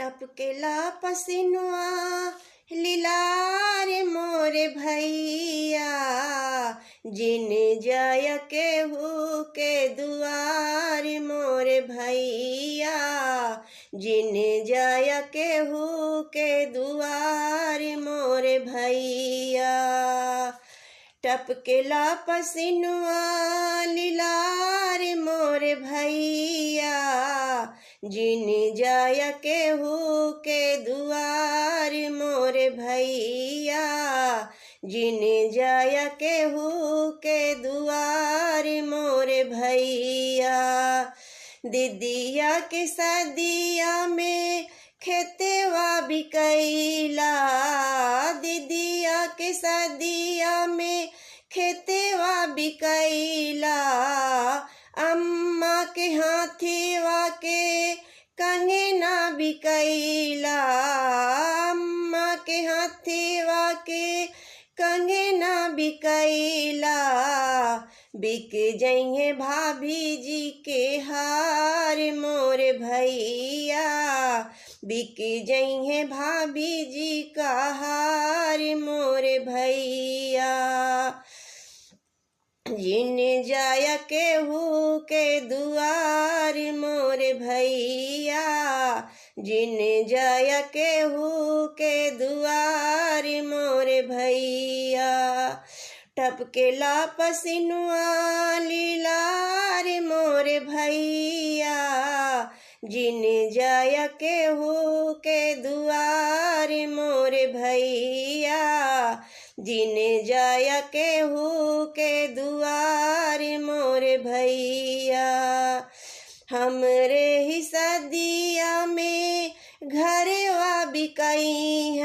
टपकेला पसिनुआ लीलार मोरे भैया, जिन जय केहू के दुआर मोरे भैया, जिन जय केहू के दुआर मोरे भैया। टपकेला पसिनुआ लीलार मोरे भैया, जिन जय केहू के दुआर मोरे भैया, जिन जय केहू के दुआर मोरे भैया। दीदिया के सदिया में खेतेवा बिकैला, दीदिया के सदिया में खेतेवा बिकैला, अम्मा के हाथीवा के कंगना बिकैला, अम्मा के हाथीवा के कंगना बिकैला। बिक जइहे भाभी जी के हार मोरे भैया, बिक जइहे भाभी जी का हार मोरे भैया। जिन जय केहू के दुआर मोरे भैया, जिन जय केहू के दुआर मोरे भैया। टपकेला पसिनुआ लीलार मोरे भैया, जिन जय केहू के दुआर मोरे भैया, जिन जय केहू के दुआर मोरे भैया। हमरे ही सदिया में घरवा बिकई